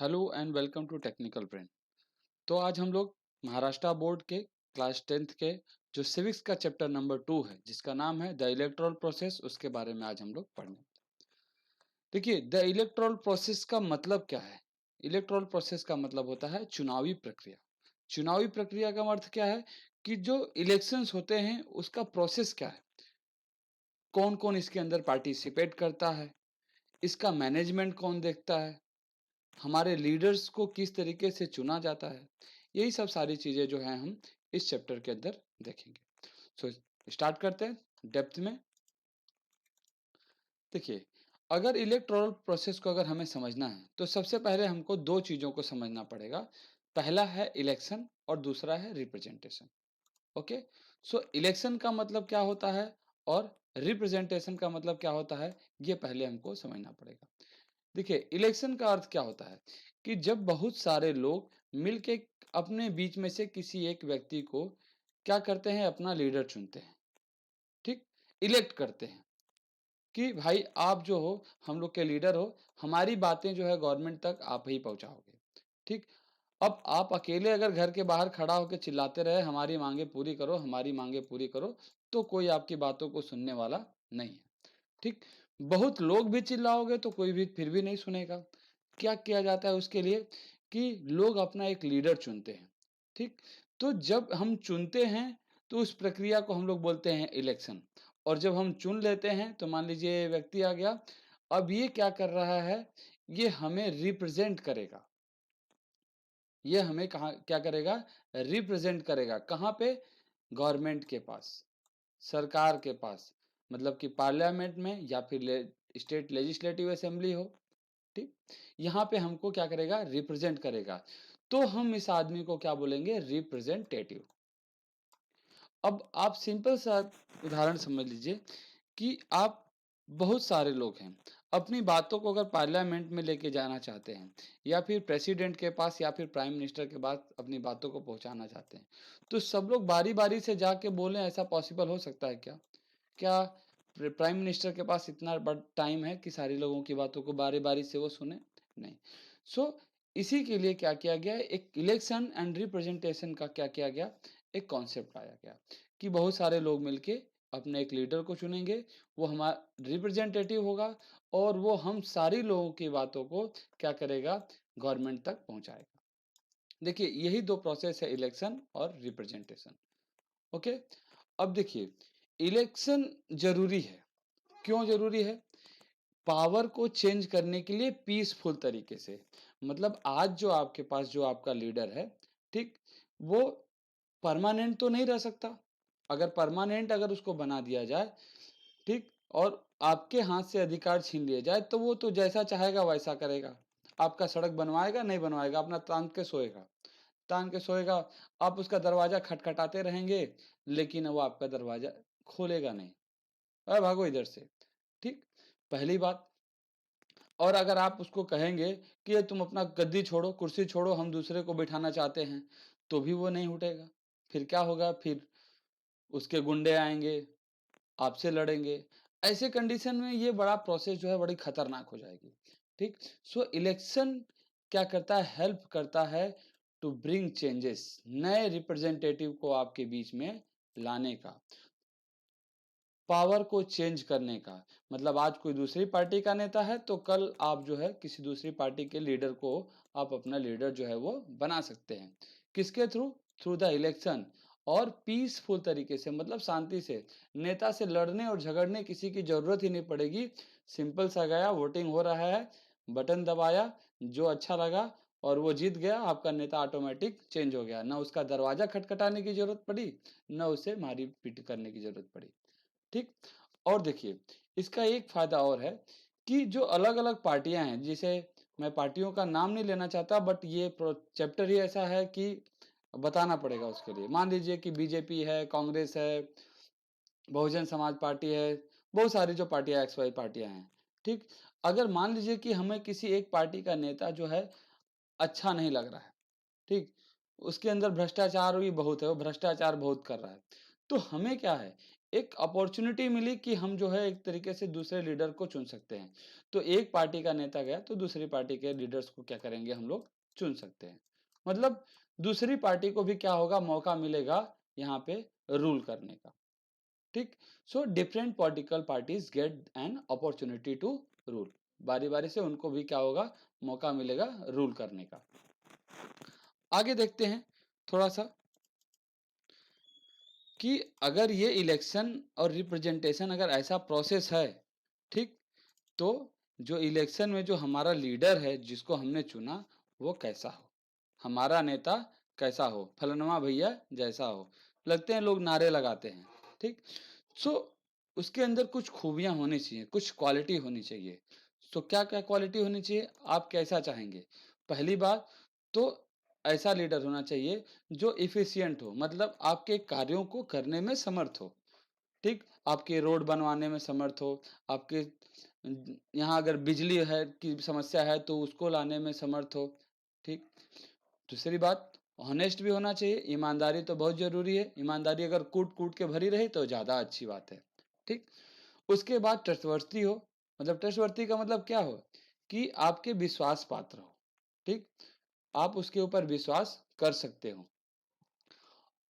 Hello and welcome to technical brain. तो आज हम लोग महाराष्ट्र बोर्ड के क्लास 10th के जो सिविक्स का चैप्टर नंबर 2 है जिसका नाम है द इलेक्टोरल प्रोसेस, उसके बारे में आज हम लोग पढ़ने। देखिए, द इलेक्टोरल प्रोसेस का मतलब क्या है। इलेक्टोरल प्रोसेस का मतलब होता है चुनावी प्रक्रिया। चुनावी प्रक्रिया का अर्थ क्या है कि जो इलेक्शंस होते हैं उसका प्रोसेस क्या है, कौन कौन इसके अंदर पार्टिसिपेट करता है, इसका मैनेजमेंट कौन देखता है, हमारे लीडर्स को किस तरीके से चुना जाता है। यही सब सारी चीजें जो है हम इस चैप्टर के अंदर देखेंगे। सो स्टार्ट करते हैं डेप्थ में। देखिए, अगर इलेक्टोरल प्रोसेस को अगर हमें समझना है तो सबसे पहले हमको दो चीजों को समझना पड़ेगा। पहला है इलेक्शन और दूसरा है रिप्रेजेंटेशन। ओके, सो इलेक्शन का मतलब क्या होता है और रिप्रेजेंटेशन का मतलब क्या होता है, ये पहले हमको समझना पड़ेगा। देखिए, इलेक्शन का अर्थ क्या होता है कि जब बहुत सारे लोग मिलके अपने बीच में से किसी एक व्यक्ति को क्या करते हैं, अपना लीडर चुनते हैं। ठीक, इलेक्ट करते हैं कि भाई आप जो हो, हम लोग के लीडर हो, हमारी बातें जो है गवर्नमेंट तक आप ही पहुंचाओगे। ठीक, अब आप अकेले अगर घर के बाहर खड़ा होकर चिल्लाते रहे हमारी मांगे पूरी करो, हमारी मांगे पूरी करो, तो कोई आपकी बातों को सुनने वाला नहीं है। ठीक, बहुत लोग भी चिल्लाओगे तो कोई भी फिर भी नहीं सुनेगा। क्या किया जाता है उसके लिए कि लोग अपना एक लीडर चुनते हैं। ठीक, तो जब हम चुनते हैं तो उस प्रक्रिया को हम लोग बोलते हैं इलेक्शन। और जब हम चुन लेते हैं तो मान लीजिए व्यक्ति आ गया, अब ये क्या कर रहा है, ये हमें रिप्रेजेंट करेगा। ये हमें कहाँ क्या करेगा, रिप्रेजेंट करेगा। कहाँ पे, गवर्नमेंट के पास, सरकार के पास, मतलब कि पार्लियामेंट में या फिर स्टेट लेजिस्लेटिव असेंबली हो। ठीक, यहाँ पे हमको क्या करेगा, रिप्रेजेंट करेगा। तो हम इस आदमी को क्या बोलेंगे, रिप्रेजेंटेटिव। अब आप सिंपल सा उदाहरण समझ लीजिए कि आप बहुत सारे लोग हैं, अपनी बातों को अगर पार्लियामेंट में लेके जाना चाहते हैं या फिर प्रेसिडेंट के पास या फिर प्राइम मिनिस्टर के पास अपनी बातों को पहुंचाना चाहते हैं, तो सब लोग बारी बारी से जाके बोलें, ऐसा पॉसिबल हो सकता है क्या? क्या प्राइम मिनिस्टर के पास इतना बड़ा टाइम है कि सारे लोगों की बातों को बारी बारी से वो सुने? नहीं। सो इसी के लिए क्या किया गया, एक इलेक्शन एंड रिप्रेजेंटेशन का क्या किया गया, एक कॉन्सेप्ट लाया गया कि बहुत सारे लोग मिलके अपने एक लीडर को चुनेंगे, वो हमारा रिप्रेजेंटेटिव होगा और वो हम सारी लोगों की बातों को क्या करेगा, गवर्नमेंट तक पहुंचाएगा। देखिए, यही दो प्रोसेस है, इलेक्शन और रिप्रेजेंटेशन। ओके, अब देखिए, इलेक्शन जरूरी है। क्यों जरूरी है? पावर को चेंज करने के लिए पीसफुल तरीके से। मतलब आज जो आपके पास जो आपका लीडर है, ठीक, वो परमानेंट तो नहीं रह सकता। अगर परमानेंट अगर उसको बना दिया जाए, ठीक, और आपके हाथ से अधिकार छीन लिया जाए, तो वो तो जैसा चाहेगा वैसा करेगा। आपका सड़क बनवाएगा नहीं बनवाएगा, अपना तान के सोएगा, तान के सोएगा। आप उसका दरवाजा खटखटाते रहेंगे, लेकिन वो आपका दरवाजा खोलेगा नहीं। अरे भागो इधर से। ठीक, पहली बात। और अगर आप उसको कहेंगे कि ये तुम अपना गद्दी छोड़ो, कुर्सी छोड़ो, हम दूसरे को बिठाना चाहते हैं, तो भी वो नहीं उठेगा। फिर क्या होगा, फिर उसके गुंडे आएंगे, आपसे लड़ेंगे। ऐसे कंडीशन में ये बड़ा प्रोसेस जो है बड़ी खतरनाक हो जाएगी। ठीक, सो इलेक्शन क्या करता है, हेल्प करता है टू ब्रिंग चेंजेस, नए रिप्रेजेंटेटिव को आपके बीच में लाने का, पावर को चेंज करने का। मतलब आज कोई दूसरी पार्टी का नेता है तो कल आप जो है किसी दूसरी पार्टी के लीडर को आप अपना लीडर जो है वो बना सकते हैं। किसके थ्रू? Through the election. और पीसफुल तरीके से, मतलब शांति से। नेता से लड़ने और झगड़ने किसी की जरूरत ही नहीं पड़ेगी। सिंपल सा गया, वोटिंग हो रहा है, बटन दबाया, जो अच्छा लगा और वो जीत गया, आपका नेता ऑटोमेटिक चेंज हो गया। ना उसका दरवाजा खटखटाने की जरूरत पड़ी, ना उसे मारी पीट करने की जरूरत पड़ी। ठीक, और देखिए, इसका एक फायदा और है कि जो अलग अलग पार्टियां हैं, जिसे मैं पार्टियों का नाम नहीं लेना चाहता, बट ये चैप्टर ही ऐसा है कि बताना पड़ेगा उसके लिए। मान लीजिए कि बीजेपी है, कांग्रेस है, बहुजन समाज पार्टी है, बहुत सारी जो पार्टियां, एक्स वाई पार्टियां हैं। ठीक, अगर मान लीजिए कि हमें किसी एक पार्टी का नेता जो है अच्छा नहीं लग रहा है, ठीक, उसके अंदर भ्रष्टाचार भी बहुत है, वो भ्रष्टाचार बहुत कर रहा है, तो हमें क्या है, एक अपॉर्चुनिटी मिली कि हम जो है एक तरीके से दूसरे लीडर को चुन सकते हैं। तो एक पार्टी का नेता गया तो दूसरी पार्टी के लीडर्स को क्या करेंगे हम लोग चुन सकते हैं। मतलब दूसरी पार्टी को भी क्या होगा मौका मिलेगा यहाँ पे रूल करने का। ठीक। So different political parties get an opportunity to rule. बारी बारी से उनको भी क्या होगा मौका मिलेगा रूल करने का। आगे देखते हैं थोड़ा सा कि अगर ये इलेक्शन और रिप्रेजेंटेशन अगर ऐसा प्रोसेस है, ठीक, तो जो इलेक्शन में जो हमारा लीडर है जिसको हमने चुना वो कैसा हो, हमारा नेता कैसा हो, फलनवा भैया जैसा हो। लगते हैं लोग नारे लगाते हैं, ठीक। सो उसके अंदर कुछ खूबियां होनी चाहिए, कुछ क्वालिटी होनी चाहिए। सो क्या क्या क्वालिटी होनी चाहिए, आप कैसा चाहेंगे। पहली बात तो ऐसा लीडर होना चाहिए जो इफिशियंट हो, मतलब आपके कार्यों को करने में समर्थ हो। ठीक, आपके रोड बनवाने में समर्थ हो, आपके यहाँ अगर बिजली है की समस्या है तो उसको लाने में समर्थ हो। ठीक। दूसरी बात ऑनेस्ट भी होना चाहिए, ईमानदारी तो बहुत जरूरी है। ईमानदारी अगर कूट कूट के भरी रही तो ज्यादा अच्छी बात है। ठीक। उसके बाद ट्रस्टवर्थी हो, मतलब ट्रस्टवर्थी का मतलब क्या हो कि आपके विश्वास पात्र हो। ठीक, आप उसके ऊपर विश्वास कर सकते हो।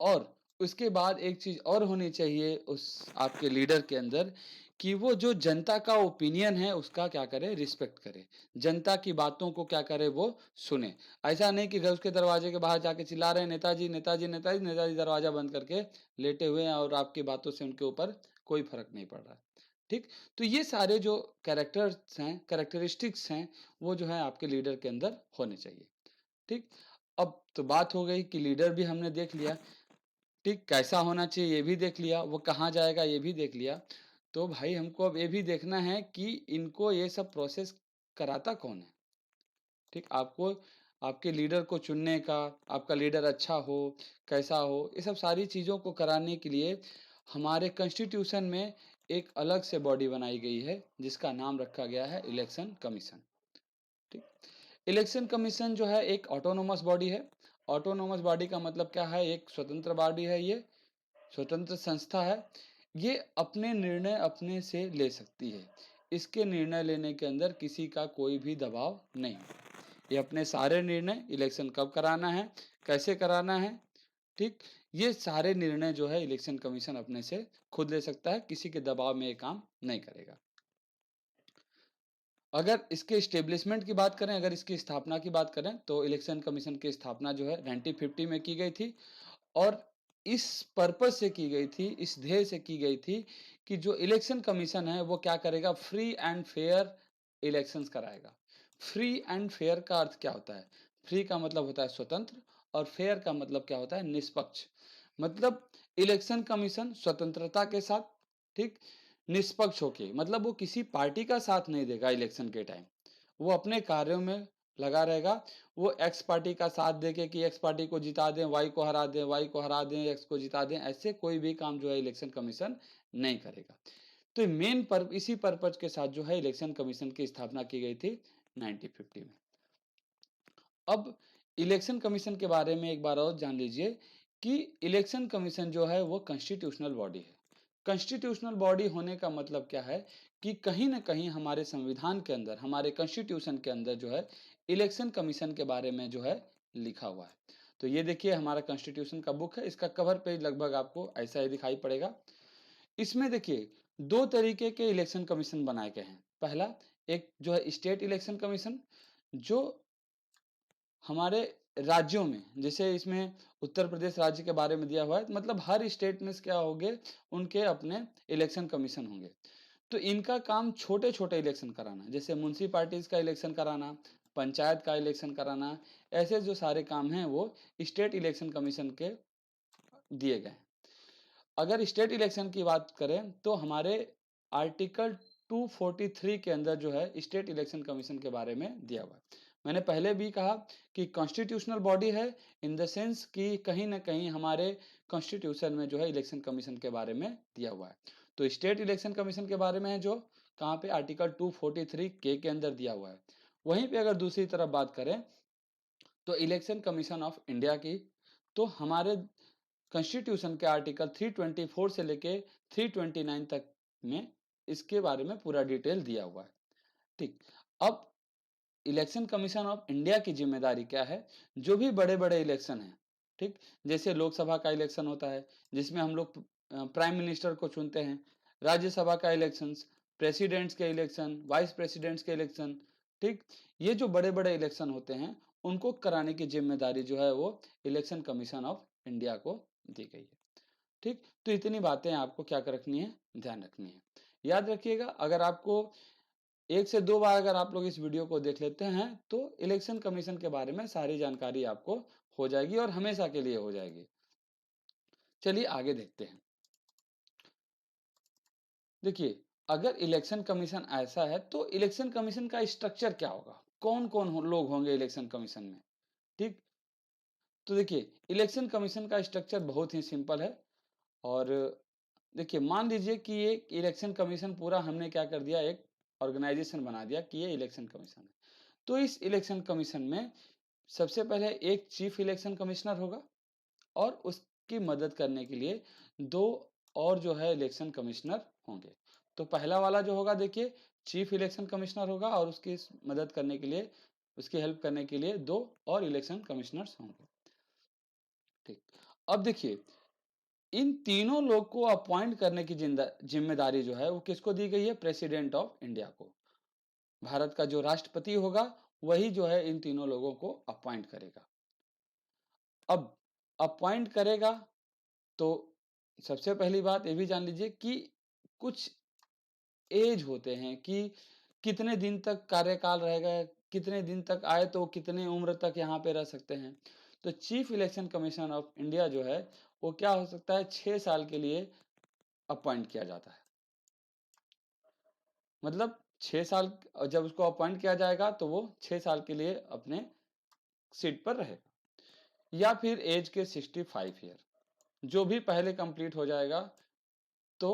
और उसके बाद एक चीज और होनी चाहिए उस आपके लीडर के अंदर कि वो जो जनता का ओपिनियन है उसका क्या करे रिस्पेक्ट करे, जनता की बातों को क्या करे वो सुने। ऐसा नहीं कि घर उसके दरवाजे के बाहर जाके चिल्ला रहे हैं नेताजी नेताजी नेताजी नेताजी, दरवाजा बंद करके लेटे हुए हैं और आपकी बातों से उनके ऊपर कोई फर्क नहीं पड़ रहा है। ठीक। तो ये सारे जो कैरेक्टर्स हैं, कैरेक्टरिस्टिक्स हैं, वो जो है आपके लीडर के अंदर होने चाहिए। ठीक। अब तो बात हो गई कि लीडर भी हमने देख लिया, ठीक, कैसा होना चाहिए ये भी देख लिया, वो कहाँ जाएगा ये भी देख लिया। तो भाई हमको अब ये भी देखना है कि इनको ये सब प्रोसेस कराता कौन है। ठीक, आपको आपके लीडर को चुनने का, आपका लीडर अच्छा हो कैसा हो, ये सब सारी चीज़ों को कराने के लिए हमारे कॉन्स्टिट्यूशन में एक अलग से बॉडी बनाई गई है जिसका नाम रखा गया है इलेक्शन कमीशन। ठीक, इलेक्शन कमीशन जो है एक ऑटोनोमस बॉडी है। ऑटोनोमस बॉडी का मतलब क्या है, एक स्वतंत्र बॉडी है, ये स्वतंत्र संस्था है। ये अपने निर्णय अपने से ले सकती है, इसके निर्णय लेने के अंदर किसी का कोई भी दबाव नहीं। ये अपने सारे निर्णय, इलेक्शन कब कराना है, कैसे कराना है, ठीक, ये सारे निर्णय जो है इलेक्शन कमीशन अपने से खुद ले सकता है, किसी के दबाव में ये काम नहीं करेगा। अगर इसके स्टेब्लिशमेंट की बात करें, अगर इसकी स्थापना की बात करें तो इलेक्शन कमीशन की स्थापना जो है 1950 में की गई थी। और इस पर्पस से की गई थी, इस ध्येय से की गई थी कि जो इलेक्शन कमीशन है वो क्या करेगा, फ्री एंड फेयर इलेक्शंस कराएगा। फ्री एंड फेयर का अर्थ क्या होता है, फ्री का मतलब होता है स्वतंत्र और फेयर का मतलब क्या होता है निष्पक्ष। मतलब इलेक्शन कमीशन स्वतंत्रता के साथ, ठीक, निष्पक्ष होके, मतलब वो किसी पार्टी का साथ नहीं देगा इलेक्शन के टाइम, वो अपने कार्यों में लगा रहेगा। वो एक्स पार्टी का साथ देके कि एक्स पार्टी को जिता दें, वाई को हरा दें, वाई को हरा दें, एक्स को जिता दें, ऐसे कोई भी काम जो है इलेक्शन कमीशन नहीं करेगा। तो मेन इसी पर्पज के साथ जो है इलेक्शन कमीशन की स्थापना की गई थी 1950 में। अब इलेक्शन कमीशन के बारे में एक बार और जान लीजिए कि इलेक्शन कमीशन जो है वो कॉन्स्टिट्यूशनल बॉडी है। कॉन्स्टिट्यूशनल बॉडी होने का मतलब क्या है कि कहीं ना कहीं हमारे संविधान के अंदर, हमारे कॉन्स्टिट्यूशन के अंदर जो है इलेक्शन कमीशन के बारे में जो है लिखा हुआ है। तो ये देखिए हमारा कॉन्स्टिट्यूशन का बुक है, इसका कवर पेज लगभग आपको ऐसा ही दिखाई पड़ेगा। इसमें देखिए दो तरीके के इलेक्शन कमीशन बनाए गए हैं। पहला, एक जो है स्टेट इलेक्शन कमीशन, जो हमारे राज्यों में, जैसे इसमें उत्तर प्रदेश राज्य के बारे में दिया हुआ है, मतलब हर स्टेट में क्या होंगे, उनके अपने इलेक्शन कमीशन होंगे। तो इनका काम छोटे छोटे इलेक्शन कराना, जैसे म्युनिसिपैलिटीज का इलेक्शन कराना, पंचायत का इलेक्शन कराना, ऐसे जो सारे काम हैं वो स्टेट इलेक्शन कमीशन के दिए गए। अगर स्टेट इलेक्शन की बात करें तो हमारे आर्टिकल 243 के अंदर जो है स्टेट इलेक्शन कमीशन के बारे में दिया हुआ है। मैंने पहले भी कहा कि कॉन्स्टिट्यूशनल बॉडी है इन द सेंस कि कहीं ना कहीं हमारे कॉन्स्टिट्यूशन में जो है इलेक्शन कमीशन के बारे में दिया हुआ है। तो स्टेट इलेक्शन कमीशन के बारे में है जो कहाँ पे आर्टिकल 243 के अंदर दिया हुआ है। वहीं पे अगर दूसरी तरफ बात करें तो इलेक्शन कमीशन ऑफ इंडिया की, तो हमारे कॉन्स्टिट्यूशन के आर्टिकल 324 से लेके 329 तक में इसके बारे में पूरा डिटेल दिया हुआ है। ठीक, अब इलेक्शन कमीशन ऑफ इंडिया की जिम्मेदारी क्या है? जो भी बड़े-बड़े इलेक्शन हैं, ठीक? जैसे लोकसभा का इलेक्शन होता है, जिसमें हम लोग प्राइम मिनिस्टर को चुनते हैं, राज्यसभा का इलेक्शंस, प्रेसिडेंट्स के इलेक्शन, वाइस प्रेसिडेंट्स के इलेक्शन, ठीक? ये जो बड़े-बड़े इलेक्शन होते हैं, उनको कराने की जिम्मेदारी जो है वो इलेक्शन कमीशन ऑफ इंडिया को दी गई है, ठीक? तो इतनी बातें आपको क्या कर रखनी है? ध्यान रखनी है। याद रखिएगा, अगर आपको 1 से 2 बार अगर आप लोग इस वीडियो को देख लेते हैं, तो इलेक्शन कमीशन के बारे में सारी जानकारी आपको हो जाएगी और हमेशा के लिए हो जाएगी। चलिए आगे देखते हैं। देखिए, अगर इलेक्शन कमीशन ऐसा है, तो इलेक्शन कमीशन का स्ट्रक्चर क्या होगा? कौन-कौन लोग होंगे इलेक्शन कमीशन में? ठीक? तो देखिए, इलेक्शन कमीशन का स्ट्रक्चर बहुत ही सिंपल है और देखिए, मान लीजिए कि ये इलेक्शन कमीशन पूरा हमने क्या कर दिया, एक ऑर्गेनाइजेशन बना दिया कि ये इलेक्शन कमीशन है। तो इस इलेक्शन कमीशन में सबसे पहले एक चीफ इलेक्शन कमिश्नर होगा और उसकी मदद करने के लिए 2 और जो है इलेक्शन कमिश्नर होंगे। तो पहला वाला जो होगा, देखिए, चीफ इलेक्शन कमिश्नर होगा और उसकी मदद करने के लिए, उसकी हेल्प करने के लिए 2 और इलेक्शन कमिश्नर्स होंगे। ठीक। अब देखिए, इन तीनों लोग को अपॉइंट करने की जिम्मेदारी जो है वो किसको दी गई है? प्रेसिडेंट ऑफ इंडिया को। भारत का जो राष्ट्रपति होगा वही जो है इन तीनों लोगों को अपॉइंट करेगा। अब अपॉइंट करेगा तो सबसे पहली बात ये भी जान लीजिए कि कुछ एज होते हैं कि कितने दिन तक कार्यकाल रहेगा, कितने दिन तक आए तो कितने उम्र तक यहाँ पे रह सकते हैं। तो chief election commission of India जो है वो क्या हो सकता है? 6 साल के लिए अपॉइंट किया जाता है। मतलब 6 साल जब उसको अपॉइंट किया जाएगा तो वो 6 साल के लिए अपने सीट पर रहेगा। या फिर एज के 65 ईयर, जो भी पहले कंप्लीट हो जाएगा तो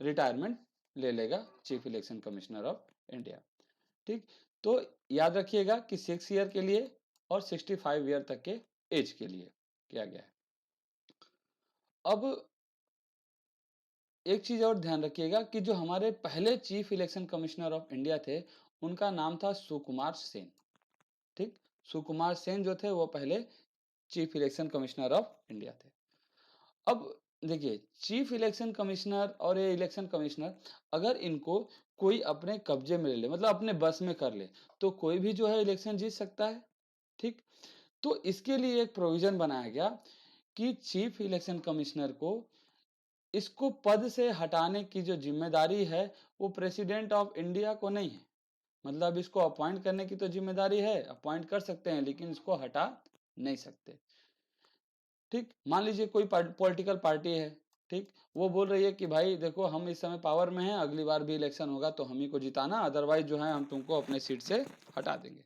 रिटायरमेंट ले लेगा chief election commissioner of India. ठीक, तो याद रखिएगा कि 6 ईयर के लिए और 65 ईयर तक के एज के लिए किया गया है। अब एक चीज और ध्यान रखिएगा कि जो हमारे पहले chief election commissioner of India थे, उनका नाम था सुकुमार सेन। ठीक, सुकुमार सेन जो थे वो पहले chief election commissioner of India थे। अब देखिए, चीफ इलेक्शन कमिश्नर और ये इलेक्शन कमिश्नर अगर इनको कोई अपने कब्जे में ले ले, मतलब अपने बस में कर ले, तो कोई भी जो है इलेक्शन जीत सकता है। ठीक, तो इसके लिए एक प्रोविजन बनाया गया कि चीफ इलेक्शन कमिश्नर को इसको पद से हटाने की जो जिम्मेदारी है वो प्रेसिडेंट ऑफ इंडिया को नहीं है। मतलब इसको अपॉइंट करने की तो जिम्मेदारी है, अपॉइंट कर सकते हैं, लेकिन इसको हटा नहीं सकते। ठीक, मान लीजिए कोई पॉलिटिकल पार्टी है, ठीक, वो बोल रही है कि भाई देखो, हम इस समय पावर में हैं, अगली बार भी इलेक्शन होगा तो हम ही को जिताना, अदरवाइज जो है हम तुमको अपने सीट से हटा देंगे।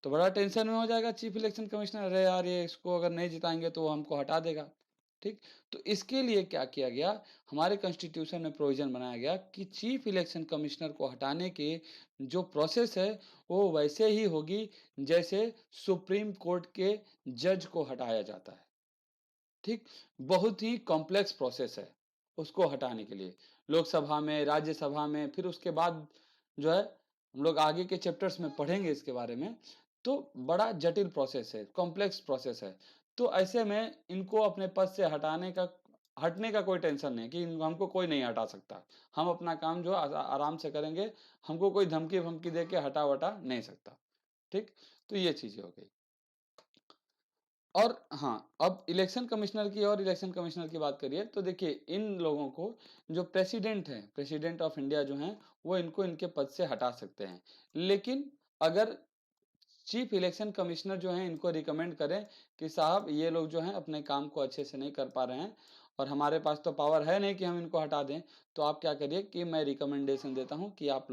तो बड़ा टेंशन में हो जाएगा चीफ इलेक्शन कमिश्नर, अरे यार ये इसको अगर नहीं जिताएंगे तो वो हमको हटा देगा। ठीक, तो इसके लिए क्या किया गया, हमारे कॉन्स्टिट्यूशन में प्रोविजन बनाया गया कि चीफ इलेक्शन कमिश्नर को हटाने के जो प्रोसेस है वो वैसे ही होगी जैसे सुप्रीम कोर्ट के जज को हटाया जाता है। ठीक, बहुत ही कॉम्प्लेक्स प्रोसेस है उसको हटाने के लिए, लोकसभा में, राज्यसभा में, फिर उसके बाद जो है हम लोग आगे के चैप्टर्स में पढ़ेंगे इसके बारे में। तो बड़ा जटिल प्रोसेस है, कॉम्प्लेक्स प्रोसेस है। तो ऐसे में इनको अपने पद से हटने का कोई टेंशन नहीं कि हमको कोई नहीं हटा सकता। हम अपना काम जो आराम से करेंगे, हमको कोई धमकी वमकी दे के हटा वटा नहीं सकता। ठीक, तो ये चीजें हो गई। और हाँ, अब इलेक्शन कमिश्नर की और इलेक्शन कमिश्नर की बात करिए तो देखिए, इन लोगों को जो प्रेसिडेंट हैं, प्रेसिडेंट ऑफ इंडिया जो हैं, वो इनको इनके पद से हटा सकते हैं। लेकिन अगर चीफ इलेक्शन कमिश्नर जो हैं इनको रिकमेंड करें कि साहब ये लोग जो हैं अपने काम को अच्छे से नहीं कर पा रहे हैं और हमारे पास तो पावर है नहीं कि हम इनको हटा दें, तो आप क्या करिए कि मैं रिकमेंडेशन देता हूँ कि आप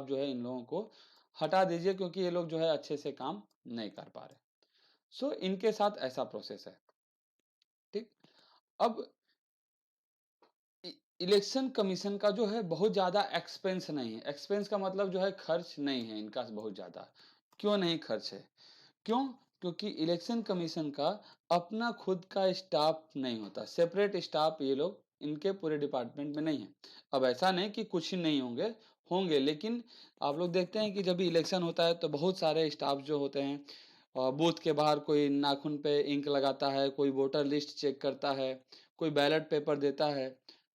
जो है इन लोगों को हटा दीजिए, क्योंकि ये लोग जो है अच्छे से काम नहीं कर पा रहे। सो इनके साथ ऐसा प्रोसेस है। ठीक, अब इलेक्शन कमीशन का जो है बहुत ज़्यादा एक्सपेंस नहीं है। एक्सपेंस का मतलब जो है खर्च नहीं है इनका बहुत ज़्यादा। क्यों नहीं खर्च है? क्यों? क्योंकि इलेक्शन कमीशन का अपना खुद का स्टाफ नहीं होता, सेपरेट स्टाफ ये लोग इनके पूरे डिपार्टमेंट में नहीं है। अब ऐसा नहीं कि कुछ ही नहीं होंगे, होंगे, लेकिन आप लोग देखते हैं कि जब भी इलेक्शन होता है तो बहुत सारे स्टाफ जो होते हैं, बूथ के बाहर कोई नाखून पे इंक लगाता है, कोई वोटर लिस्ट चेक करता है, कोई बैलेट पेपर देता है,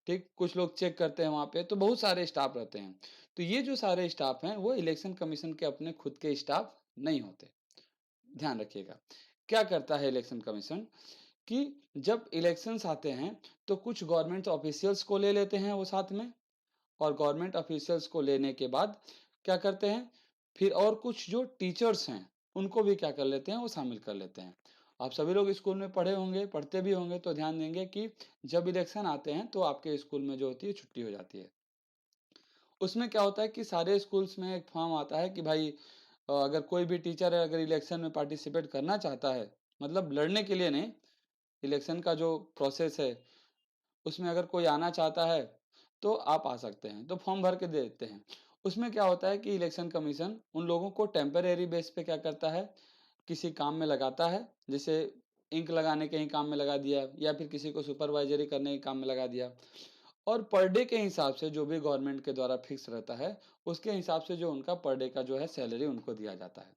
ठीक, कुछ लोग चेक करते हैं वहाँ पे, तो बहुत सारे स्टाफ रहते हैं। तो ये जो सारे स्टाफ हैं वो इलेक्शन कमीशन के अपने खुद के स्टाफ नहीं होते, ध्यान रखिएगा। क्या करता है इलेक्शन कमीशन कि जब इलेक्शंस आते हैं तो कुछ गवर्नमेंट ऑफिशियल्स को ले लेते हैं वो साथ में, और गवर्नमेंट ऑफिशियल्स को लेने के बाद क्या करते हैं, फिर और कुछ जो टीचर्स हैं उनको भी क्या कर लेते हैं, वो शामिल कर लेते हैं। आप सभी लोग स्कूल में पढ़े होंगे, पढ़ते भी होंगे, तो ध्यान देंगे कि जब इलेक्शन आते हैं तो आपके स्कूल में जो होती है छुट्टी हो जाती है। उसमें क्या होता है कि सारे स्कूल्स में एक फॉर्म आता है कि भाई अगर कोई भी टीचर है अगर इलेक्शन में पार्टिसिपेट करना चाहता है, मतलब लड़ने के लिए नहीं, इलेक्शन का जो प्रोसेस है उसमें अगर कोई आना चाहता है तो आप आ सकते हैं, तो फॉर्म भर के दे देते हैं। उसमें क्या होता है कि इलेक्शन कमीशन उन लोगों को टेम्परेरी बेस पे क्या करता है, किसी काम में लगाता है, जैसे इंक लगाने के ही काम में लगा दिया, या फिर किसी को सुपरवाइजरी करने के काम में लगा दिया, और पर डे के हिसाब से जो भी गवर्नमेंट के द्वारा फिक्स रहता है उसके हिसाब से जो उनका पर डे का जो है सैलरी उनको दिया जाता है।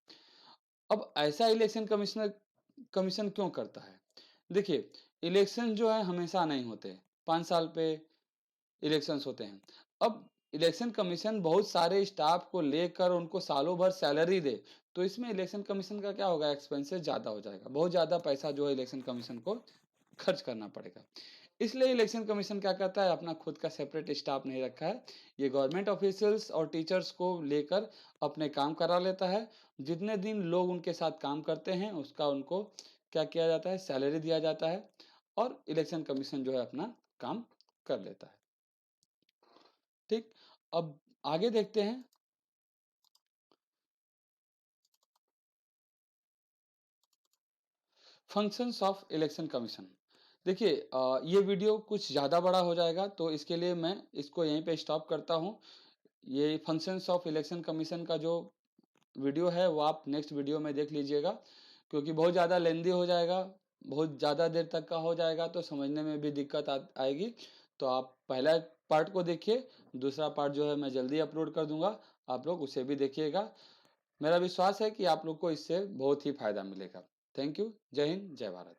अब ऐसा इलेक्शन कमिश्नर कमीशन क्यों करता है? देखिए, इलेक्शन जो है हमेशा नहीं होते, 5 साल पे इलेक्शंस होते हैं। अब इलेक्शन कमीशन बहुत सारे स्टाफ को लेकर उनको सालों भर सैलरी दे, तो इसमें इलेक्शन कमीशन का क्या होगा, एक्सपेंसेस ज़्यादा हो जाएगा, बहुत ज़्यादा पैसा जो है इलेक्शन कमीशन को खर्च करना पड़ेगा। इसलिए इलेक्शन कमीशन क्या करता है, अपना खुद का सेपरेट स्टाफ नहीं रखा है, ये गवर्नमेंट ऑफिशियल्स और टीचर्स को लेकर अपने काम करा लेता है। जितने दिन लोग उनके साथ काम करते हैं उसका उनको क्या किया जाता है, सैलरी दिया जाता है, और इलेक्शन कमीशन जो है अपना काम कर लेता है। ठीक, अब आगे देखते हैं। Functions of election commission. देखिए, ये वीडियो कुछ ज़्यादा बड़ा हो जाएगा तो इसके लिए मैं इसको यहीं पे स्टॉप करता हूँ। ये फंक्शंस ऑफ इलेक्शन कमीशन का जो वीडियो है वो आप नेक्स्ट वीडियो में देख लीजिएगा, क्योंकि बहुत ज़्यादा लेंदी हो जाएगा, बहुत ज़्यादा देर तक का हो जाएगा तो समझने में भी दिक्कत आएगी। तो आप पहला पार्ट को देखिए, दूसरा पार्ट जो है मैं जल्दी अपलोड कर दूंगा, आप लोग उसे भी देखिएगा। मेरा विश्वास है कि आप लोग को इससे बहुत ही फायदा मिलेगा। Thank you. जय हिंद, जय भारत।